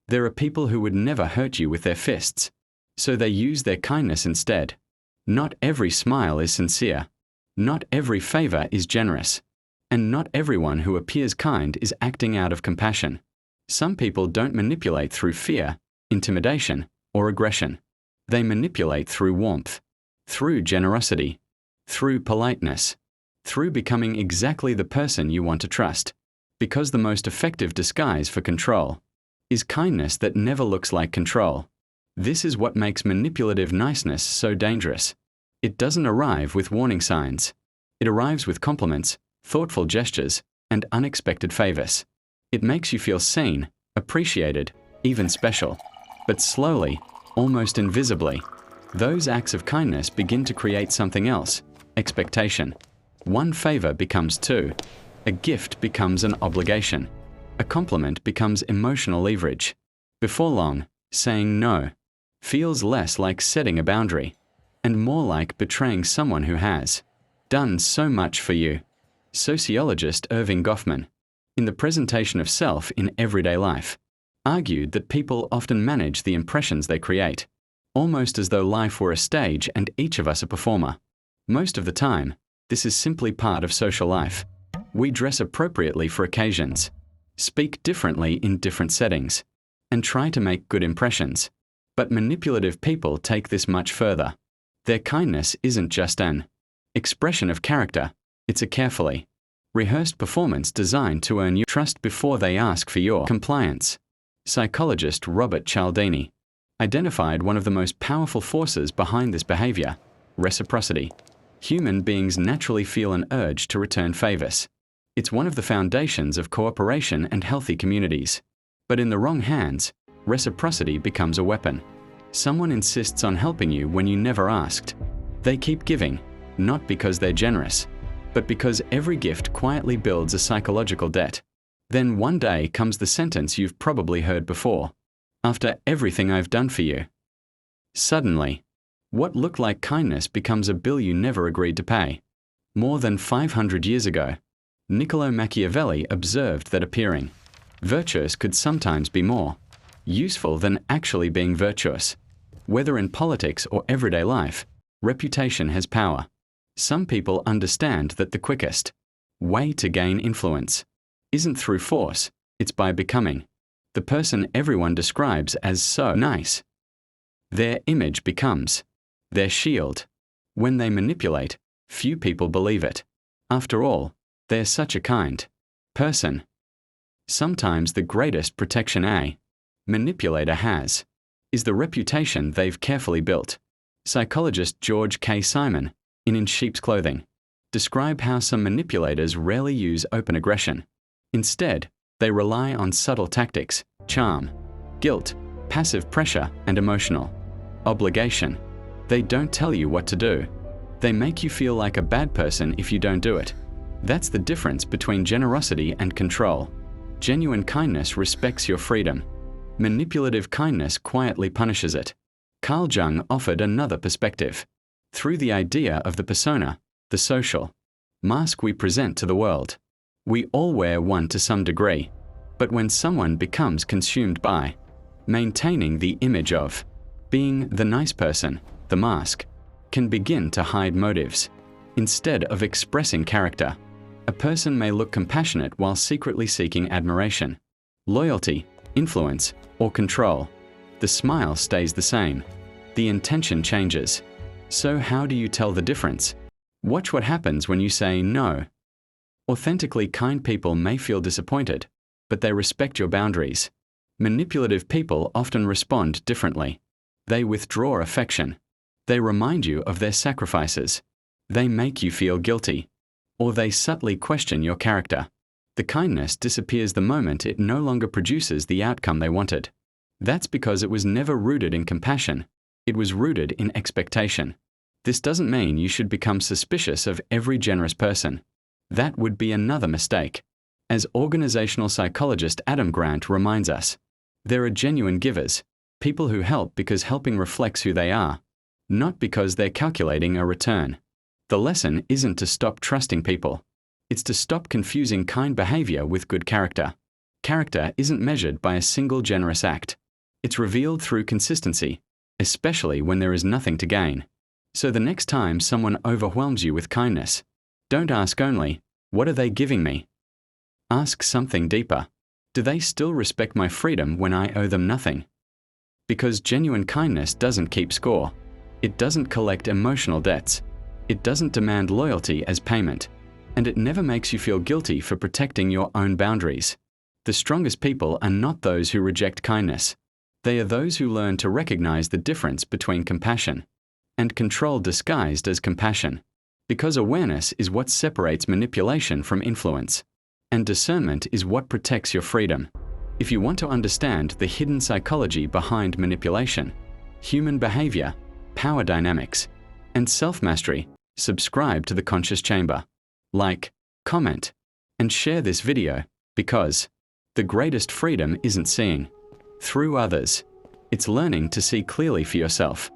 There are people who would never hurt you with their fists, so they use their kindness instead. Not every smile is sincere. Not every favor is generous. And not everyone who appears kind is acting out of compassion. Some people don't manipulate through fear, intimidation, or aggression. They manipulate through warmth, through generosity, through politeness, through becoming exactly the person you want to trust. Because the most effective disguise for control is kindness that never looks like control. This is what makes manipulative niceness so dangerous. It doesn't arrive with warning signs. It arrives with compliments, thoughtful gestures, and unexpected favors. It makes you feel seen, appreciated, even special. But slowly, almost invisibly, those acts of kindness begin to create something else: expectation. One favor becomes two. A gift becomes an obligation. A compliment becomes emotional leverage. Before long, saying no feels less like setting a boundary and more like betraying someone who has done so much for you. Sociologist Erving Goffman, in The Presentation of Self in Everyday Life, argued that people often manage the impressions they create, almost as though life were a stage and each of us a performer. Most of the time, this is simply part of social life. We dress appropriately for occasions, speak differently in different settings, and try to make good impressions. But manipulative people take this much further. Their kindness isn't just an expression of character, it's a carefully rehearsed performance designed to earn your trust before they ask for your compliance. Psychologist Robert Cialdini identified one of the most powerful forces behind this behavior: reciprocity. Human beings naturally feel an urge to return favors. It's one of the foundations of cooperation and healthy communities. But in the wrong hands, reciprocity becomes a weapon. Someone insists on helping you when you never asked. They keep giving, not because they're generous, but because every gift quietly builds a psychological debt. Then one day comes the sentence you've probably heard before: "After everything I've done for you." Suddenly, what looked like kindness becomes a bill you never agreed to pay. More than 500 years ago, Niccolò Machiavelli observed that appearing virtuous could sometimes be more useful than actually being virtuous. Whether in politics or everyday life, reputation has power. Some people understand that the quickest way to gain influence isn't through force, it's by becoming the person everyone describes as so nice. Their image becomes their shield. When they manipulate, few people believe it. After all, they're such a kind person. Sometimes the greatest protection a manipulator has is the reputation they've carefully built. Psychologist George K. Simon, in Sheep's Clothing, describe how some manipulators rarely use open aggression. Instead, they rely on subtle tactics: charm, guilt, passive pressure, and emotional obligation. They don't tell you what to do. They make you feel like a bad person if you don't do it. That's the difference between generosity and control. Genuine kindness respects your freedom. Manipulative kindness quietly punishes it. Carl Jung offered another perspective. Through the idea of the persona, the social mask we present to the world, we all wear one to some degree. But when someone becomes consumed by maintaining the image of being the nice person, the mask can begin to hide motives. Instead of expressing character, a person may look compassionate while secretly seeking admiration, loyalty, influence, or control. The smile stays the same. The intention changes. So how do you tell the difference? Watch what happens when you say no. Authentically kind people may feel disappointed, but they respect your boundaries. Manipulative people often respond differently. They withdraw affection. They remind you of their sacrifices. They make you feel guilty. Or they subtly question your character. The kindness disappears the moment it no longer produces the outcome they wanted. That's because it was never rooted in compassion. It was rooted in expectation. This doesn't mean you should become suspicious of every generous person. That would be another mistake. As organizational psychologist Adam Grant reminds us, there are genuine givers, people who help because helping reflects who they are, not because they're calculating a return. The lesson isn't to stop trusting people. It's to stop confusing kind behavior with good character. Character isn't measured by a single generous act. It's revealed through consistency, especially when there is nothing to gain. So the next time someone overwhelms you with kindness, don't ask only, "What are they giving me?" Ask something deeper. Do they still respect my freedom when I owe them nothing? Because genuine kindness doesn't keep score. It doesn't collect emotional debts. It doesn't demand loyalty as payment. And it never makes you feel guilty for protecting your own boundaries. The strongest people are not those who reject kindness. They are those who learn to recognize the difference between compassion and control disguised as compassion. Because awareness is what separates manipulation from influence. And discernment is what protects your freedom. If you want to understand the hidden psychology behind manipulation, human behavior, power dynamics, and self-mastery, subscribe to the Conscious Chamber. Like, comment, and share this video, because the greatest freedom isn't seeing through others. It's learning to see clearly for yourself.